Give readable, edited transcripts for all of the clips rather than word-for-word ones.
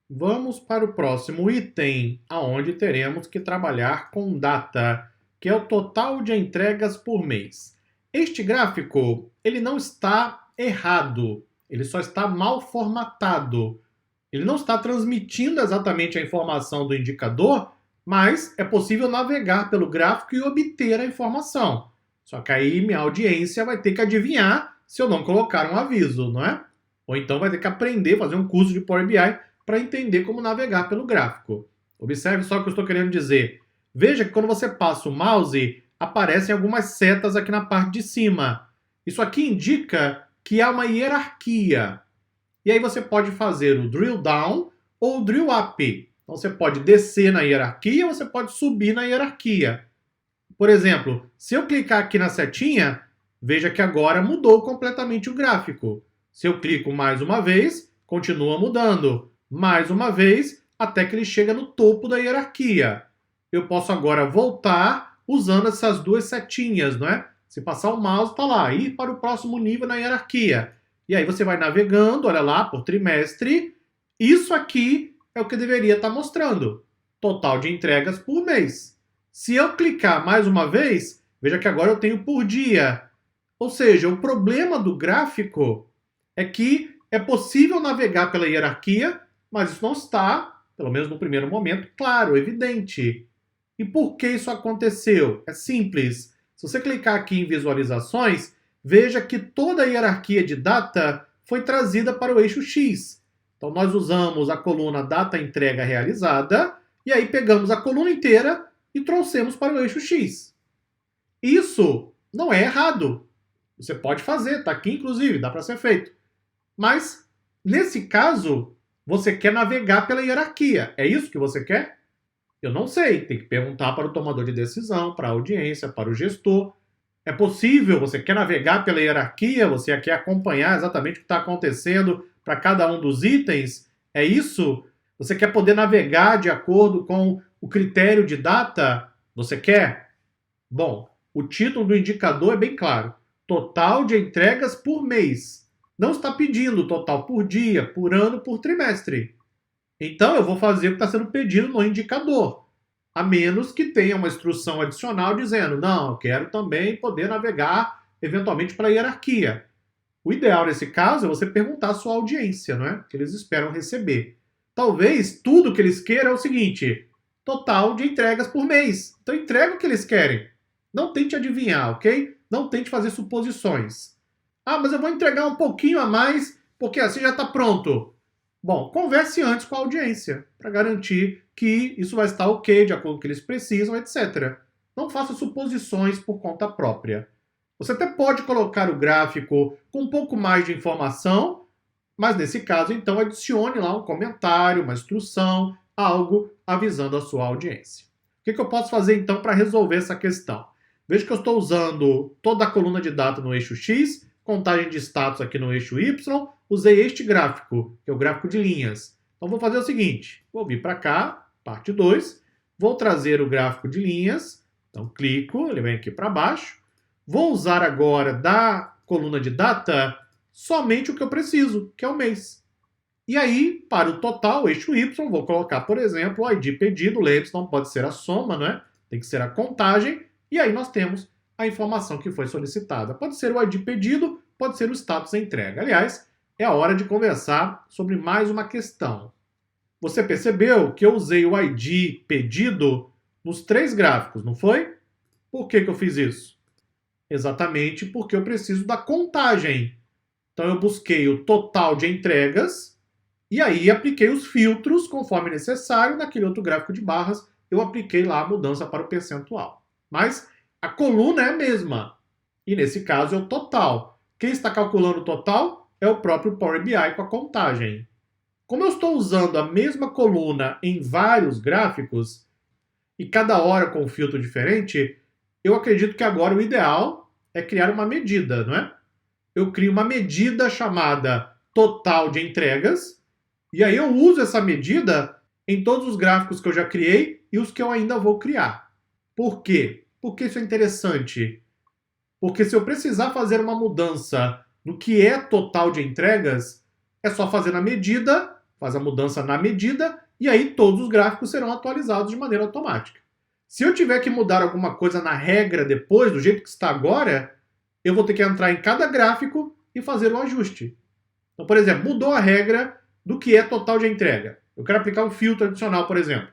Vamos para o próximo item, aonde teremos que trabalhar com data, que é o total de entregas por mês. Este gráfico, ele não está errado, ele só está mal formatado. Ele não está transmitindo exatamente a informação do indicador, mas é possível navegar pelo gráfico e obter a informação. Só que aí minha audiência vai ter que adivinhar se eu não colocar um aviso, não é? Ou então vai ter que aprender, fazer um curso de Power BI para entender como navegar pelo gráfico. Observe só o que eu estou querendo dizer. Veja que quando você passa o mouse, aparecem algumas setas aqui na parte de cima. Isso aqui indica que há uma hierarquia. E aí você pode fazer o drill down ou o drill up. Então você pode descer na hierarquia ou você pode subir na hierarquia. Por exemplo, se eu clicar aqui na setinha, veja que agora mudou completamente o gráfico. Se eu clico mais uma vez, continua mudando. Mais uma vez, até que ele chega no topo da hierarquia. Eu posso agora voltar usando essas duas setinhas, não é? Se passar o mouse, está lá, ir para o próximo nível na hierarquia. E aí você vai navegando, olha lá, por trimestre. Isso aqui é o que deveria estar mostrando. Total de entregas por mês. Se eu clicar mais uma vez, veja que agora eu tenho por dia. Ou seja, o problema do gráfico é que é possível navegar pela hierarquia, mas isso não está, pelo menos no primeiro momento, claro, evidente. E por que isso aconteceu? É simples. Se você clicar aqui em visualizações, veja que toda a hierarquia de data foi trazida para o eixo X. Então nós usamos a coluna data entrega realizada e aí pegamos a coluna inteira e trouxemos para o eixo X. Isso não é errado. Você pode fazer, está aqui inclusive, dá para ser feito. Mas, nesse caso, você quer navegar pela hierarquia. É isso que você quer? Eu não sei. Tem que perguntar para o tomador de decisão, para a audiência, para o gestor. É possível? Você quer navegar pela hierarquia? Você quer acompanhar exatamente o que está acontecendo para cada um dos itens? É isso? Você quer poder navegar de acordo com o critério de data? Você quer? Bom, o título do indicador é bem claro. Total de entregas por mês. Não está pedindo total por dia, por ano, por trimestre. Então eu vou fazer o que está sendo pedido no indicador. A menos que tenha uma instrução adicional dizendo, não, eu quero também poder navegar eventualmente para a hierarquia. O ideal nesse caso é você perguntar à sua audiência, não é? Que eles esperam receber. Talvez tudo que eles queiram é o seguinte: total de entregas por mês. Então entrega o que eles querem. Não tente adivinhar, ok? Não tente fazer suposições. Ah, mas eu vou entregar um pouquinho a mais, porque assim já está pronto. Bom, converse antes com a audiência, para garantir que isso vai estar ok, de acordo com o que eles precisam, etc. Não faça suposições por conta própria. Você até pode colocar o gráfico com um pouco mais de informação, mas nesse caso, então, adicione lá um comentário, uma instrução, algo avisando a sua audiência. O que eu posso fazer então para resolver essa questão? Veja que eu estou usando toda a coluna de data no eixo X, contagem de status aqui no eixo Y, usei este gráfico, que é o gráfico de linhas. Então vou fazer o seguinte, vou vir para cá, parte 2, vou trazer o gráfico de linhas, então clico, ele vem aqui para baixo, vou usar agora da coluna de data somente o que eu preciso, que é o mês. E aí, para o total, eixo Y, vou colocar, por exemplo, o ID pedido, lembre-se, não pode ser a soma, né? Tem que ser a contagem, e aí nós temos a informação que foi solicitada. Pode ser o ID pedido, pode ser o status entrega. Aliás, é a hora de conversar sobre mais uma questão. Você percebeu que eu usei o ID pedido nos 3 gráficos, não foi? Por que eu fiz isso? Exatamente porque eu preciso da contagem. Então eu busquei o total de entregas e aí apliquei os filtros conforme necessário. Naquele outro gráfico de barras, eu apliquei lá a mudança para o percentual. Mas a coluna é a mesma. E nesse caso é o total. Quem está calculando o total é o próprio Power BI com a contagem. Como eu estou usando a mesma coluna em vários gráficos, e cada hora com um filtro diferente, eu acredito que agora o ideal é criar uma medida, não é? Eu crio uma medida chamada total de entregas, e aí eu uso essa medida em todos os gráficos que eu já criei e os que eu ainda vou criar. Por quê? Porque isso é interessante. Porque se eu precisar fazer uma mudança no que é total de entregas, é só fazer na medida faz a mudança na medida e aí todos os gráficos serão atualizados de maneira automática. Se eu tiver que mudar alguma coisa na regra depois, do jeito que está agora, eu vou ter que entrar em cada gráfico e fazer o ajuste. Então, por exemplo, mudou a regra do que é total de entrega. Eu quero aplicar um filtro adicional, por exemplo.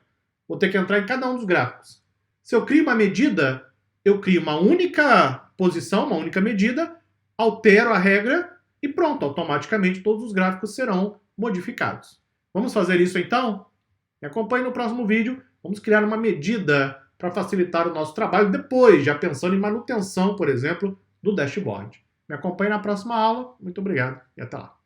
Vou ter que entrar em cada um dos gráficos. Se eu crio uma medida, eu crio uma única posição, uma única medida, altero a regra e pronto, automaticamente todos os gráficos serão modificados. Vamos fazer isso então? Me acompanhe no próximo vídeo. Vamos criar uma medida para facilitar o nosso trabalho depois, já pensando em manutenção, por exemplo, do dashboard. Me acompanhe na próxima aula. Muito obrigado e até lá.